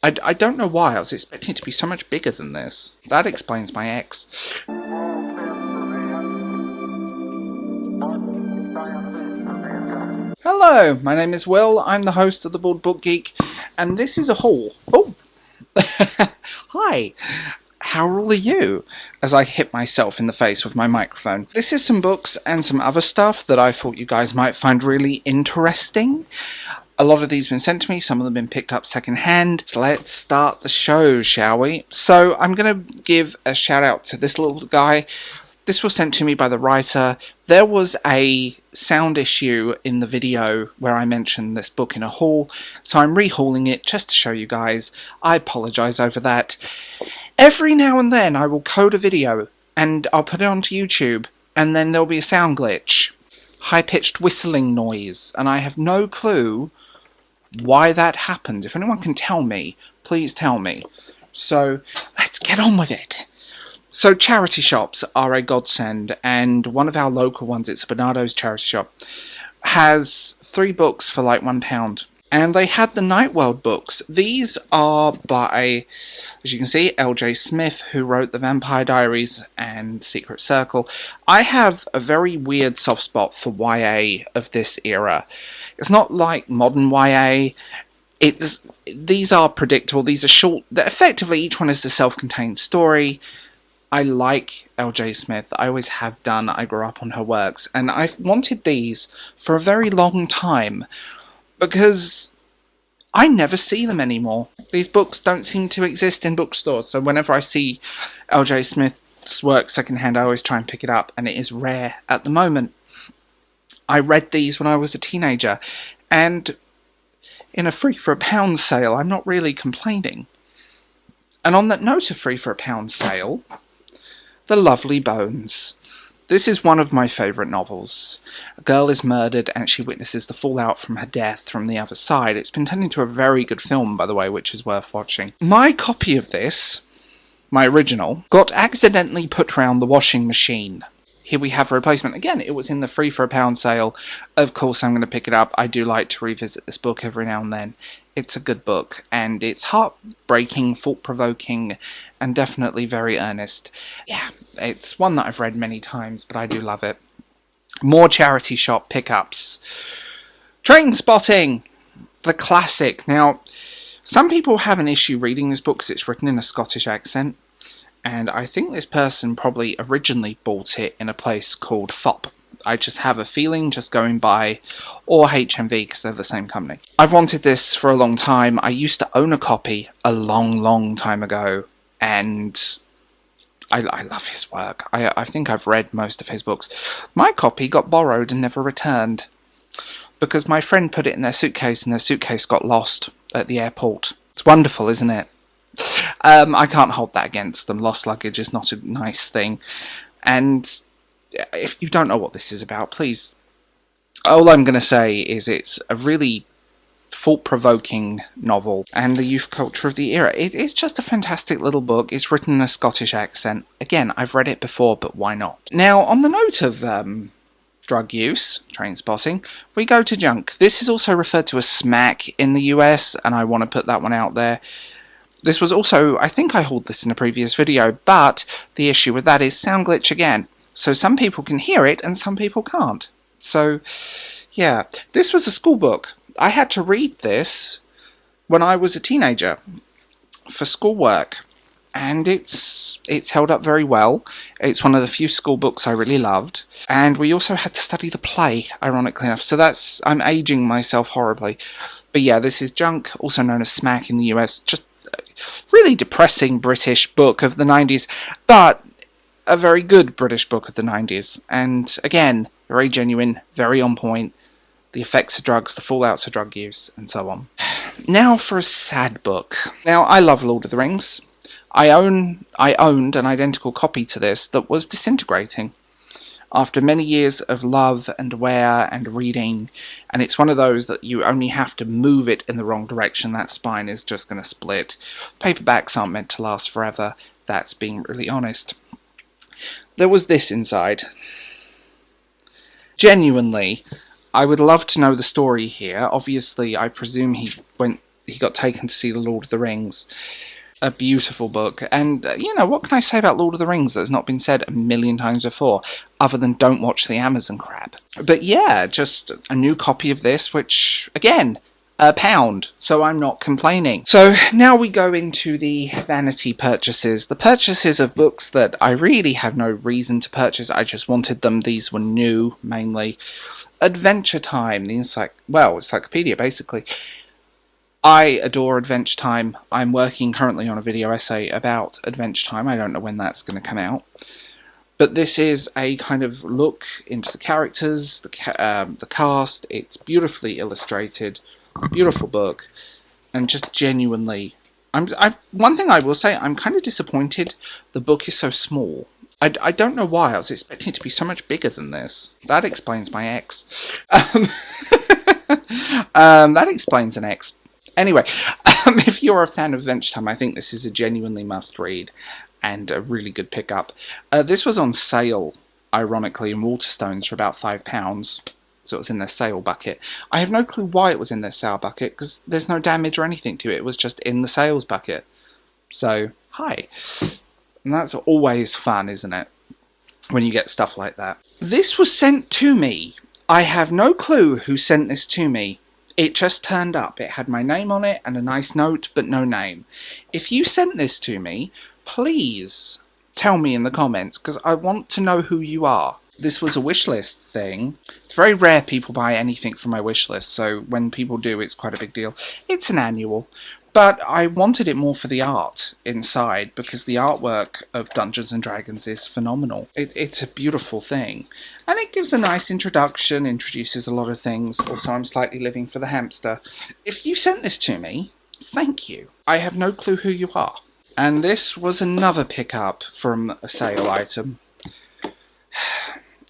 I don't know why, I was expecting it to be so much bigger than this. That explains my ex. Hello, my name is Will, I'm the host of The Board Book Geek, and this is a haul. Oh! Hi! How are you? As I hit myself in the face with my microphone. This is some books and some other stuff that I thought you guys might find really interesting. A lot of these have been sent to me, some of them have been picked up secondhand. So let's start the show, shall we? So I'm going to give a shout out to this little guy. This was sent to me by the writer. There was a sound issue in the video where I mentioned this book in a haul, so I'm rehauling it just to show you guys. I apologise over that. Every now and then I will code a video and I'll put it onto YouTube, and then there'll be a sound glitch. High-pitched whistling noise, and I have no clue why that happens. If anyone can tell me, please tell me. So, let's get on with it. So, charity shops are a godsend, and one of our local ones, it's Bernardo's charity shop, has 3 books for like £1. And they had the Night World books. These are by, as you can see, L.J. Smith, who wrote The Vampire Diaries and Secret Circle. I have a very weird soft spot for YA of this era. It's not like modern YA. These are predictable. These are short. Effectively, each one is a self-contained story. I like L.J. Smith. I always have done. I grew up on her works. And I've wanted these for a very long time, because I never see them anymore. These books don't seem to exist in bookstores, so whenever I see L.J. Smith's work secondhand, I always try and pick it up, and it is rare at the moment. I read these when I was a teenager, and in a free for £1 sale, I'm not really complaining. And on that note of free for £1 sale, The Lovely Bones. This is one of my favourite novels. A girl is murdered and she witnesses the fallout from her death from the other side. It's been turned into a very good film, by the way, which is worth watching. My copy of this, my original, got accidentally put round the washing machine. Here we have a replacement. Again, it was in the free for £1 sale. Of course I'm going to pick it up. I do like to revisit this book every now and then. It's a good book, and it's heartbreaking, thought-provoking, and definitely very earnest. Yeah, it's one that I've read many times, but I do love it. More charity shop pickups. Train Spotting! The classic. Now, some people have an issue reading this book because it's written in a Scottish accent, and I think this person probably originally bought it in a place called Fop. I just have a feeling, just going by, or HMV, because they're the same company. I've wanted this for a long time. I used to own a copy a long time ago, and I love his work. I think I've read most of his books. My copy got borrowed and never returned, because my friend put it in their suitcase, and their suitcase got lost at the airport. It's wonderful, isn't it? I can't hold that against them. Lost luggage is not a nice thing. And if you don't know what this is about, please, all I'm going to say is it's a really thought-provoking novel, and the youth culture of the era. It's just a fantastic little book. It's written in a Scottish accent. Again, I've read it before, but why not? Now, on the note of drug use, Train Spotting, we go to junk. This is also referred to as smack in the US, and I want to put that one out there. This was also, I think I hauled this in a previous video, but the issue with that is sound glitch again. So some people can hear it and some people can't. So, yeah. This was a school book. I had to read this when I was a teenager for schoolwork. And it's held up very well. It's one of the few school books I really loved. And we also had to study the play, ironically enough. So I'm aging myself horribly. But yeah, this is Junk, also known as Smack in the US. Just really depressing British book of the 90s, but a very good British book of the 90s. And again, very genuine, very on point. The effects of drugs, the fallouts of drug use, and so on. Now for a sad book. Now, I love Lord of the Rings. I owned an identical copy to this that was disintegrating after many years of love and wear and reading, and it's one of those that you only have to move it in the wrong direction, that spine is just going to split. Paperbacks aren't meant to last forever, that's being really honest. There was this inside. Genuinely, I would love to know the story here. Obviously, I presume he went he got taken to see the Lord of the Rings. A beautiful book. And, you know, what can I say about Lord of the Rings that's not been said a million times before, other than don't watch the Amazon crap? But yeah, just a new copy of this, which, again, £1, so I'm not complaining. So now we go into the Vanity purchases. The purchases of books that I really have no reason to purchase, I just wanted them. These were new, mainly. Adventure Time, the encyclopedia, basically. I adore Adventure Time. I'm working currently on a video essay about Adventure Time. I don't know when that's going to come out. But this is a kind of look into the characters, the cast. It's beautifully illustrated, beautiful book, and just genuinely... one thing I will say, I'm kind of disappointed the book is so small. I don't know why. I was expecting it to be so much bigger than this. That explains my ex. That explains an ex. Anyway, if you're a fan of Adventure Time, I think this is a genuinely must-read and a really good pickup. This was on sale, ironically, in Waterstones for about £5, so it was in their sale bucket. I have no clue why it was in their sale bucket, because there's no damage or anything to it. It was just in the sales bucket. So, hi. And that's always fun, isn't it? When you get stuff like that. This was sent to me. I have no clue who sent this to me. It just turned up. It had my name on it and a nice note, but no name. If you sent this to me, please tell me in the comments, because I want to know who you are. This was a wishlist thing. It's very rare people buy anything from my wishlist, so when people do, it's quite a big deal. It's an annual. But I wanted it more for the art inside, because the artwork of Dungeons & Dragons is phenomenal. It's a beautiful thing. And it gives a nice introduction, introduces a lot of things. Also, I'm slightly living for the hamster. If you sent this to me, thank you. I have no clue who you are. And this was another pickup from a sale item.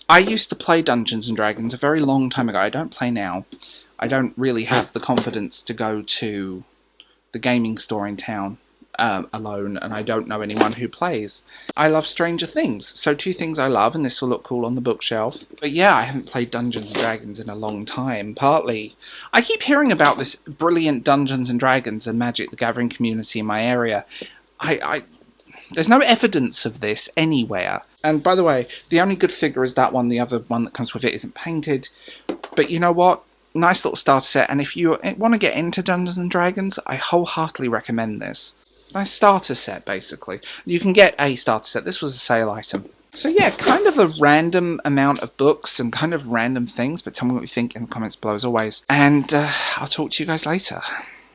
I used to play Dungeons & Dragons a very long time ago. I don't play now. I don't really have the confidence to go to the gaming store in town alone, and I don't know anyone who plays. I love Stranger Things, so 2 things I love, and this will look cool on the bookshelf. But yeah, I haven't played Dungeons & Dragons in a long time, partly. I keep hearing about this brilliant Dungeons & Dragons and Magic the Gathering community in my area. There's no evidence of this anywhere. And by the way, the only good figure is that one. The other one that comes with it isn't painted. But you know what? Nice little starter set, and if you want to get into Dungeons & Dragons, I wholeheartedly recommend this. Nice starter set, basically. You can get a starter set. This was a sale item. So yeah, kind of a random amount of books and kind of random things, but tell me what you think in the comments below as always. And I'll talk to you guys later.